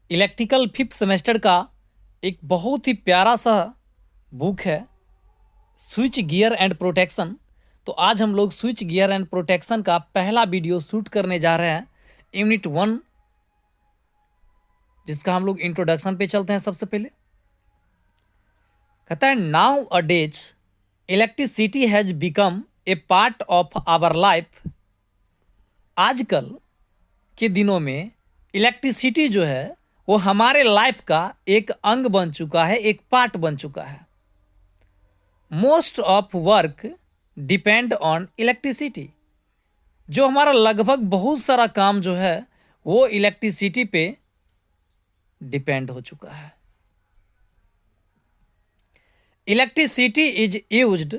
Electrical fifth semester का एक बहुत ही प्यारा सा बुक है, स्विच गियर एंड प्रोटेक्शन। तो आज हम लोग स्विच गियर एंड प्रोटेक्शन का पहला वीडियो शूट करने जा रहे हैं, यूनिट 1, जिसका हम लोग इंट्रोडक्शन पे चलते हैं। सबसे पहले कहता है, nowadays electricity has become a part of our life. आजकल के दिनों में इलेक्ट्रिसिटी जो है वो हमारे लाइफ का एक अंग बन चुका है, एक पार्ट बन चुका है। Most of work depend on electricity. जो हमारा लगभग बहुत सारा काम जो है वो इलेक्ट्रिसिटी पे डिपेंड हो चुका है। Electricity is used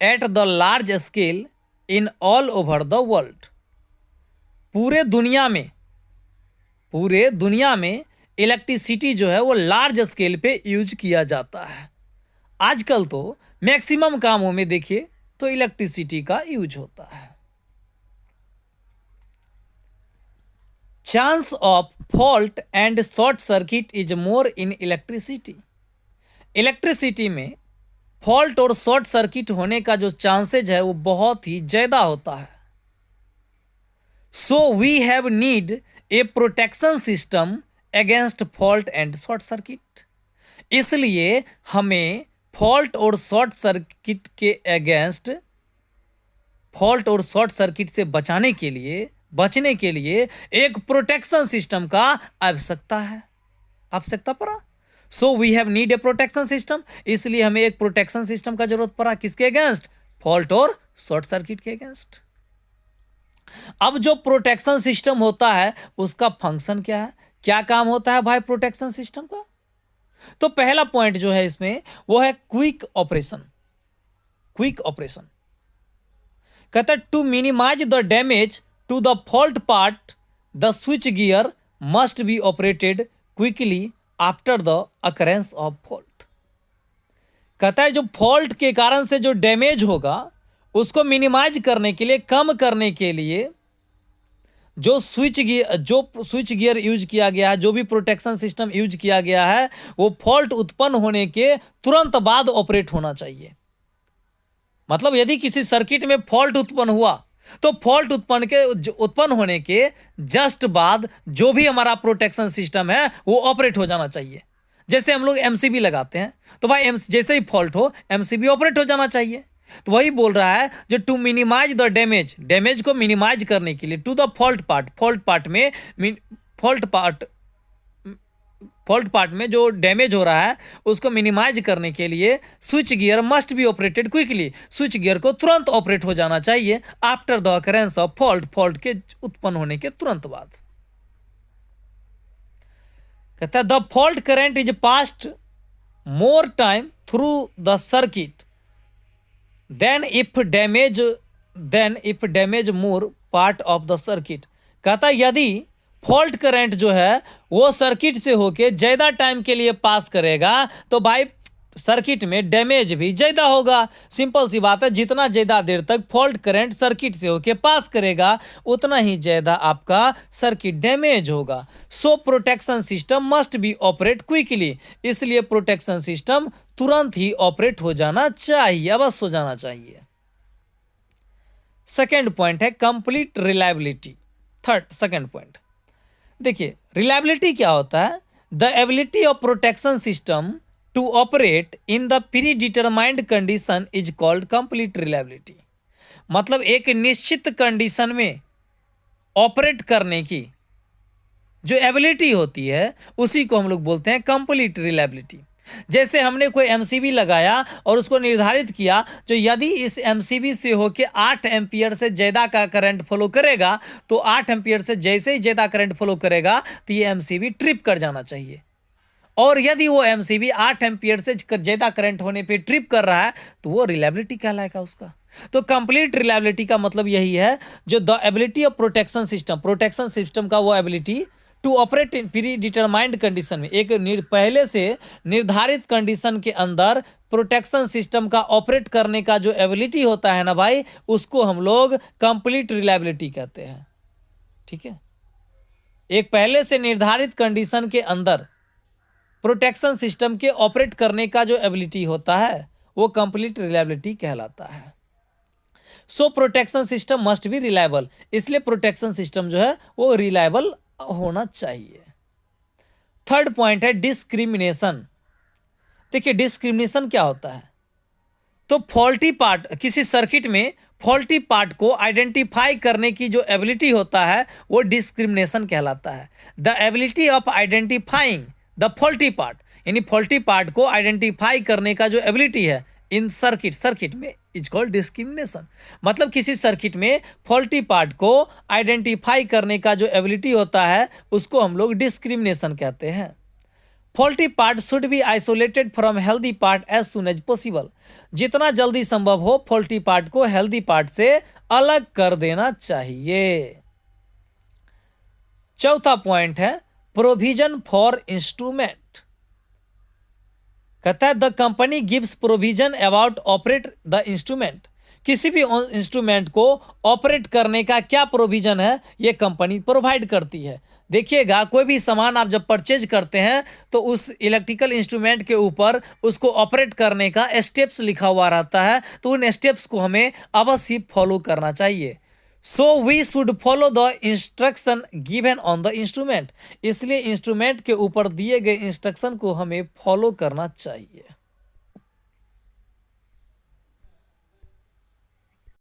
at the large scale in all over the world. पूरे दुनिया में इलेक्ट्रिसिटी जो है वो लार्ज स्केल पे यूज किया जाता है। आजकल तो मैक्सिमम कामों में देखिए तो इलेक्ट्रिसिटी का यूज होता है। Chance of fault and short circuit is more in electricity. Electricity में फॉल्ट और शॉर्ट सर्किट होने का जो चांसेज है वो बहुत ही ज्यादा होता है। So we have need a protection system against fault and short circuit. इसलिए हमें फॉल्ट और शॉर्ट सर्किट के अगेंस्ट, फॉल्ट और शॉर्ट सर्किट से बचने के लिए एक प्रोटेक्शन सिस्टम का आवश्यकता पड़ा। So we have need a protection system. इसलिए हमें एक प्रोटेक्शन सिस्टम का जरूरत पड़ा। किसके अगेंस्ट? फॉल्ट और शॉर्ट सर्किट के अगेंस्ट। अब जो प्रोटेक्शन सिस्टम होता है उसका फंक्शन क्या है, क्या काम होता है भाई प्रोटेक्शन सिस्टम का? तो पहला पॉइंट जो है इसमें वो है क्विक ऑपरेशन। कहता है, to minimize the damage to the fault part the switch gear must be operated quickly after the occurrence of fault. कहता है जो फॉल्ट के कारण से जो डैमेज होगा उसको मिनिमाइज करने के लिए, कम करने के लिए जो स्विच गियर यूज किया गया है, जो भी प्रोटेक्शन सिस्टम यूज किया गया है, वो फॉल्ट उत्पन्न होने के तुरंत बाद ऑपरेट होना चाहिए। मतलब यदि किसी सर्किट में फॉल्ट उत्पन्न हुआ तो फॉल्ट उत्पन्न होने के जस्ट बाद जो भी हमारा प्रोटेक्शन सिस्टम है वो ऑपरेट हो जाना चाहिए। जैसे हम लोग एमसीबी लगाते हैं तो भाई जैसे ही फॉल्ट हो एमसीबी ऑपरेट हो जाना चाहिए। तो वही बोल रहा है जो टू मिनिमाइज द डैमेज को मिनिमाइज करने के लिए टू द फॉल्ट पार्ट में जो डैमेज हो रहा है उसको मिनिमाइज करने के लिए switch gear must be operated quickly. Switch gear को तुरंत ऑपरेट हो जाना चाहिए after the occurrence of fault के उत्पन्न होने के तुरंत बाद। कहता है the fault current is passed more time through the circuit then if damage more part of the circuit. कहता है यदि फॉल्ट करंट जो है वो सर्किट से होके ज्यादा टाइम के लिए पास करेगा तो भाई सर्किट में डैमेज भी ज्यादा होगा। सिंपल सी बात है, जितना ज्यादा देर तक फॉल्ट करंट सर्किट से होके पास करेगा उतना ही ज्यादा आपका सर्किट डैमेज होगा। So protection system must be operate quickly. इसलिए प्रोटेक्शन सिस्टम तुरंत ही ऑपरेट हो जाना चाहिए, अवश्य हो जाना चाहिए। सेकेंड पॉइंट है कंप्लीट रिलायबिलिटी। सेकेंड पॉइंट देखिए, रिलायबिलिटी क्या होता है? The ability of protection system to operate in the predetermined condition is called complete reliability. मतलब एक निश्चित कंडीशन में ऑपरेट करने की जो एबिलिटी होती है उसी को हम लोग बोलते हैं कंप्लीट रिलायबिलिटी। जैसे हमने कोई एमसीबी लगाया और उसको निर्धारित किया जो यदि इस एमसीबी से होके 8 एम्पियर से ज़्यादा का करंट फ्लो करेगा तो 8 एम्पियर से जैसे ही ज़्यादा करंट फ्लो करेगा तो ये एमसीबी ट्रिप कर जाना चाहिए। और यदि वो एमसीबी 8 एम्पियर से ज़्यादा करंट होने पे ट्रिप कर रहा है तो वो रिलायबिलिटी कहलाएगा उसका। तो कंप्लीट रिलायबिलिटी का मतलब यही है जो the ability of protection system का वो ability to operate in predetermined condition में, एक पहले से निर्धारित कंडीशन के अंदर प्रोटेक्शन सिस्टम का ऑपरेट करने का जो एबिलिटी होता है ना भाई, उसको हम लोग कंप्लीट रिलायबिलिटी कहते हैं। ठीक है। एक पहले से निर्धारित कंडीशन के अंदर प्रोटेक्शन सिस्टम के ऑपरेट करने का जो एबिलिटी होता है वो कंप्लीट रिलायबिलिटी कहलाता है। So protection system must be reliable, इसलिए प्रोटेक्शन सिस्टम जो है वो रिलायबल होना चाहिए। थर्ड पॉइंट है डिस्क्रिमिनेशन। देखिए डिस्क्रिमिनेशन क्या होता है, तो फॉल्टी पार्ट, किसी सर्किट में फॉल्टी पार्ट को आइडेंटिफाई करने की जो एबिलिटी होता है वो डिस्क्रिमिनेशन कहलाता है। The ability of identifying the faulty part, यानी फॉल्टी पार्ट को आइडेंटिफाई करने का जो एबिलिटी है इन सर्किट में इज कॉल्ड डिस्क्रिमिनेशन। मतलब किसी सर्किट में फॉल्टी पार्ट को आइडेंटिफाई करने का जो एबिलिटी होता है उसको हम लोग डिस्क्रिमिनेशन कहते हैं। Faulty part should be isolated from healthy part as soon as possible, जितना जल्दी संभव हो फॉल्टी पार्ट को हेल्दी पार्ट से अलग कर देना चाहिए। चौथा पॉइंट है प्रोविजन फॉर इंस्ट्रूमेंट। कहता है the company gives provision about operate the instrument, किसी भी इंस्ट्रूमेंट को ऑपरेट करने का क्या प्रोविजन है ये कंपनी प्रोवाइड करती है। देखिएगा कोई भी सामान आप जब परचेज करते हैं तो उस इलेक्ट्रिकल इंस्ट्रूमेंट के ऊपर उसको ऑपरेट करने का स्टेप्स लिखा हुआ रहता है, तो उन स्टेप्स को हमें अवश्य फॉलो करना चाहिए। So we should follow the instruction given on the instrument, इसलिए इंस्ट्रूमेंट के ऊपर दिए गए इंस्ट्रक्शन को हमें फॉलो करना चाहिए।